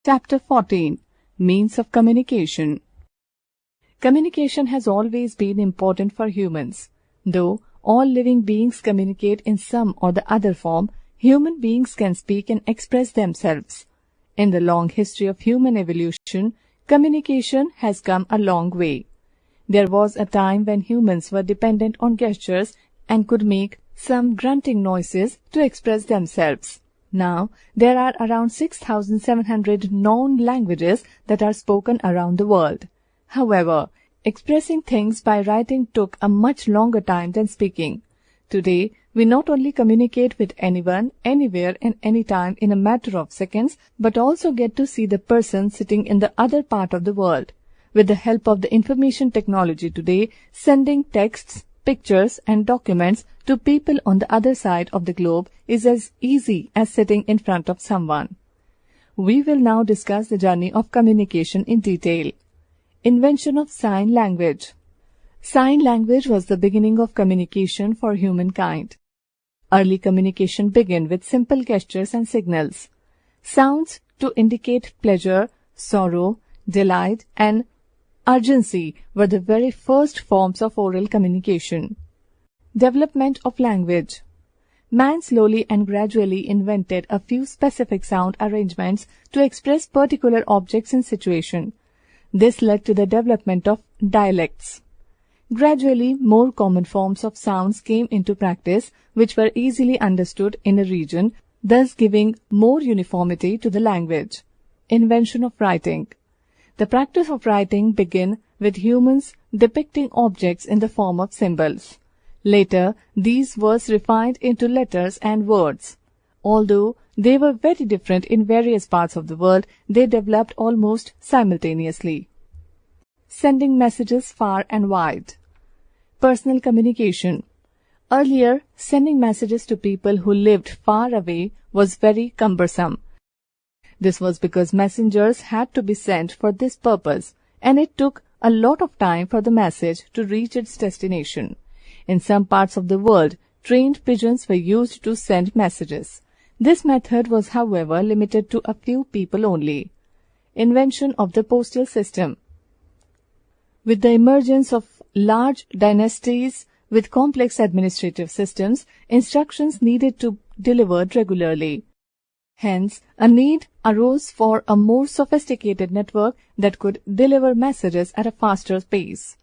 Chapter 14 Means of Communication. Communication has always been important for humans. Though all living beings communicate in some or the other form, human beings can speak and express themselves. In the long history of human evolution, communication has come a long way. There was a time when humans were dependent on gestures and could make some grunting noises to express themselves. Now, there are around 6,700 known languages that are spoken around the world. However, expressing things by writing took a much longer time than speaking. Today, we not only communicate with anyone, anywhere and anytime in a matter of seconds, but also get to see the person sitting in the other part of the world. With the help of the information technology today, sending texts, pictures and documents to people on the other side of the globe is as easy as sitting in front of someone. We will now discuss the journey of communication in detail. Invention of sign language. Sign language was the beginning of communication for humankind. Early communication began with simple gestures and signals. Sounds to indicate pleasure, sorrow, delight, and urgency were the very first forms of oral communication. Development of language. Man slowly and gradually invented a few specific sound arrangements to express particular objects and situations. This led to the development of dialects. Gradually, more common forms of sounds came into practice, which were easily understood in a region, thus giving more uniformity to the language. Invention of writing. The practice of writing began with humans depicting objects in the form of symbols. Later, these were refined into letters and words. Although they were very different in various parts of the world, they developed almost simultaneously. Sending messages far and wide. Personal communication. Earlier, sending messages to people who lived far away was very cumbersome. This was because messengers had to be sent for this purpose, and it took a lot of time for the message to reach its destination. In some parts of the world, trained pigeons were used to send messages. This method was, however, limited to a few people only. Invention of the postal system. With the emergence of large dynasties with complex administrative systems, instructions needed to be delivered regularly. Hence, a need arose for a more sophisticated network that could deliver messages at a faster pace.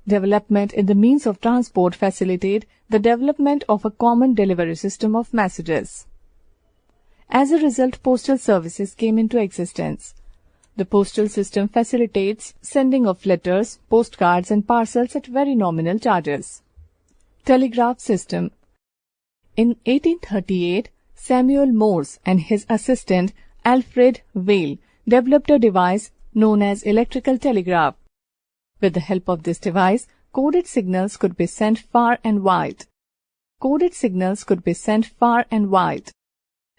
Development in the means of transport facilitated the development of a common delivery system of messages. As a result, postal services came into existence. The postal system facilitates sending of letters, postcards and parcels at very nominal charges. Telegraph system. In 1838, Samuel Morse and his assistant Alfred Vail developed a device known as electrical telegraph. With the help of this device, coded signals could be sent far and wide. Coded signals could be sent far and wide.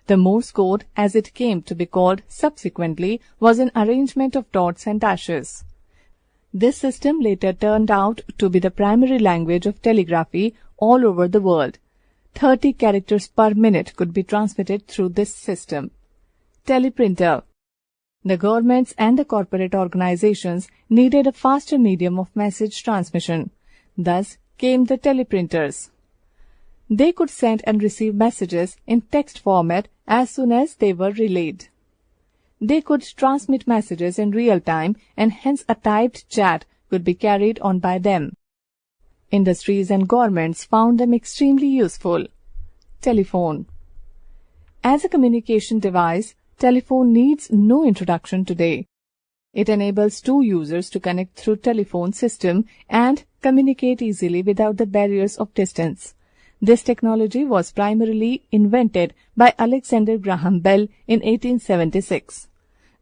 The Morse code, as it came to be called subsequently, was an arrangement of dots and dashes. This system later turned out to be the primary language of telegraphy all over the world. 30 characters per minute could be transmitted through this system. Teleprinter. The governments and the corporate organizations needed a faster medium of message transmission. Thus came the teleprinters. They could send and receive messages in text format as soon as they were relayed. They could transmit messages in real time, and hence a typed chat could be carried on by them. Industries and governments found them extremely useful. Telephone. As a communication device, telephone needs no introduction today. It enables two users to connect through telephone system and communicate easily without the barriers of distance. This technology was primarily invented by Alexander Graham Bell in 1876.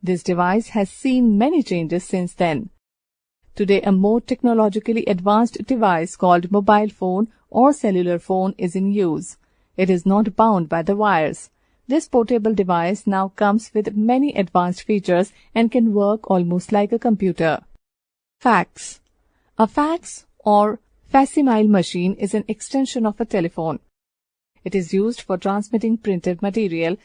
This device has seen many changes since then. Today, a more technologically advanced device called mobile phone or cellular phone is in use. It is not bound by the wires. This portable device now comes with many advanced features and can work almost like a computer. Fax. A fax or facsimile machine is an extension of a telephone. It is used for transmitting printed material.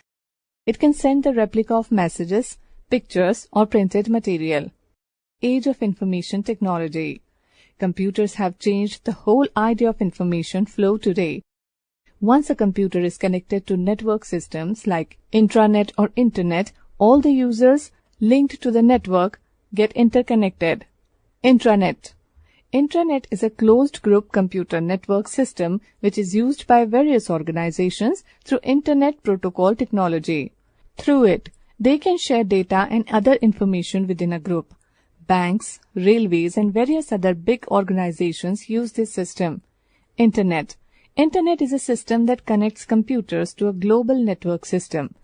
It can send the replica of messages, pictures, or printed material. Age of information technology. Computers have changed the whole idea of information flow today. Once a computer is connected to network systems like intranet or internet, all the users linked to the network get interconnected. Intranet. Intranet is a closed-group computer network system which is used by various organizations through Internet Protocol technology. Through it, they can share data and other information within a group. Banks, railways, and various other big organizations use this system. Internet. Internet is a system that connects computers to a global network system.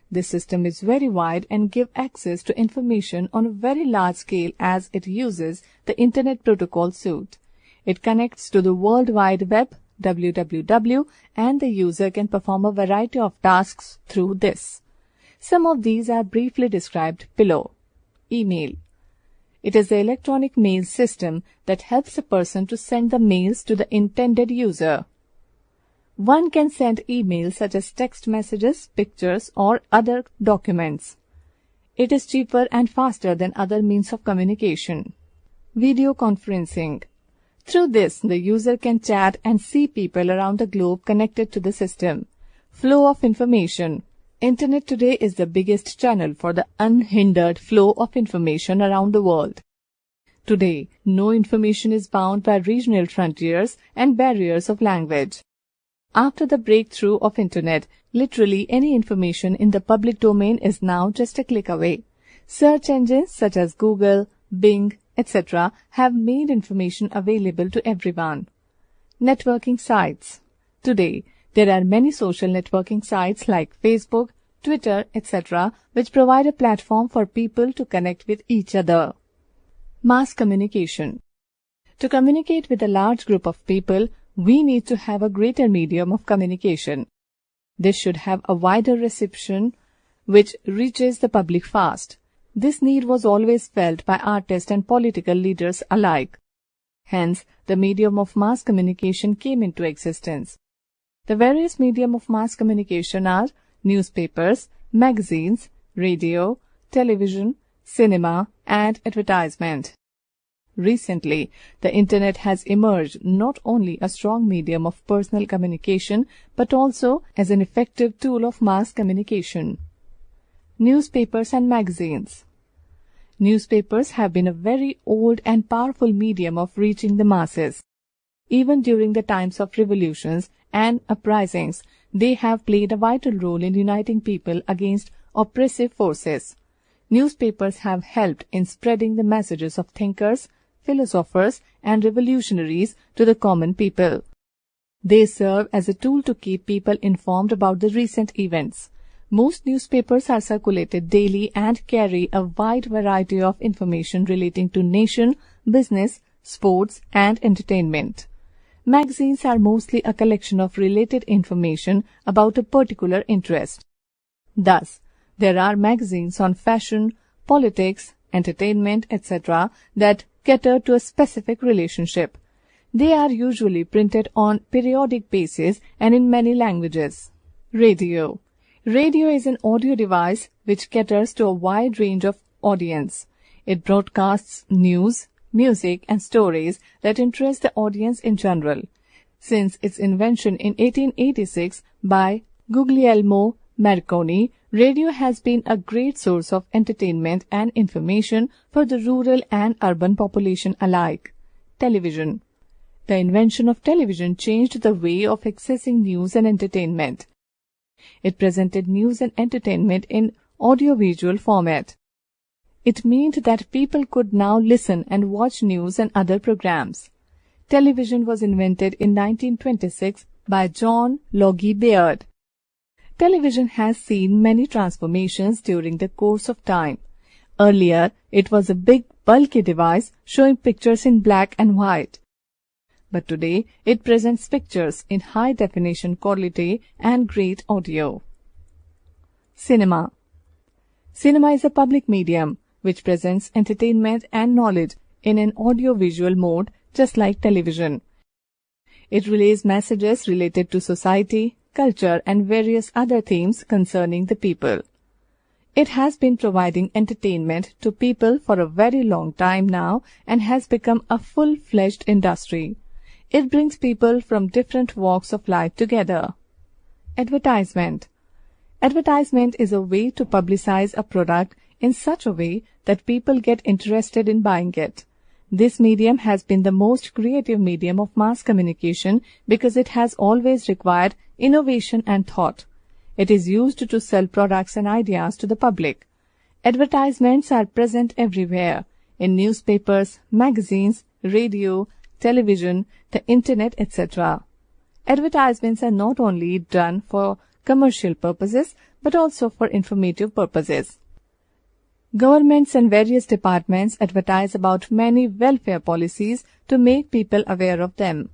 This system is very wide and gives access to information on a very large scale as it uses the Internet Protocol suite. It connects to the World Wide Web, www, and the user can perform a variety of tasks through this. Some of these are briefly described below. Email. It is the electronic mail system that helps a person to send the mails to the intended user. One can send emails such as text messages, pictures, or other documents. It is cheaper and faster than other means of communication. Video conferencing. Through this, the user can chat and see people around the globe connected to the system. Flow of information. Internet today is the biggest channel for the unhindered flow of information around the world. Today, no information is bound by regional frontiers and barriers of language. After the breakthrough of Internet, literally any information in the public domain is now just a click away. Search engines such as Google, Bing, etc. have made information available to everyone. Networking sites. Today, there are many social networking sites like Facebook, Twitter, etc. which provide a platform for people to connect with each other. Mass communication. To communicate with a large group of people, we need to have a greater medium of communication. This should have a wider reception which reaches the public fast. This need was always felt by artists and political leaders alike. Hence, the medium of mass communication came into existence. The various medium of mass communication are newspapers, magazines, radio, television, cinema, and advertisement. Recently, the Internet has emerged not only a strong medium of personal communication but also as an effective tool of mass communication. Newspapers and magazines. Newspapers have been a very old and powerful medium of reaching the masses. Even during the times of revolutions and uprisings, they have played a vital role in uniting people against oppressive forces. Newspapers have helped in spreading the messages of thinkers, philosophers, and revolutionaries to the common people. They serve as a tool to keep people informed about the recent events. Most newspapers are circulated daily and carry a wide variety of information relating to nation, business, sports, and entertainment. Magazines are mostly a collection of related information about a particular interest. Thus, there are magazines on fashion, politics, entertainment, etc. that cater to a specific relationship. They are usually printed on periodic basis and in many languages. Radio. Radio is an audio device which caters to a wide range of audience. It broadcasts news, music, and stories that interest the audience in general. Since its invention in 1886 by Guglielmo Marconi, radio has been a great source of entertainment and information for the rural and urban population alike. Television. The invention of television changed the way of accessing news and entertainment. It presented news and entertainment in audiovisual format. It meant that people could now listen and watch news and other programs. Television was invented in 1926 by John Logie Baird. Television has seen many transformations during the course of time. Earlier, it was a big, bulky device showing pictures in black and white. But today, it presents pictures in high-definition quality and great audio. Cinema. Cinema is a public medium which presents entertainment and knowledge in an audio-visual mode just like television. It relays messages related to society, culture, and various other themes concerning the people. It has been providing entertainment to people for a very long time now and has become a full-fledged industry. It brings people from different walks of life together. Advertisement. Advertisement is a way to publicize a product in such a way that people get interested in buying it. This medium has been the most creative medium of mass communication because it has always required innovation and thought. It is used to sell products and ideas to the public. Advertisements are present everywhere, in newspapers, magazines, radio, television, the internet, etc. Advertisements are not only done for commercial purposes but also for informative purposes. Governments and various departments advertise about many welfare policies to make people aware of them.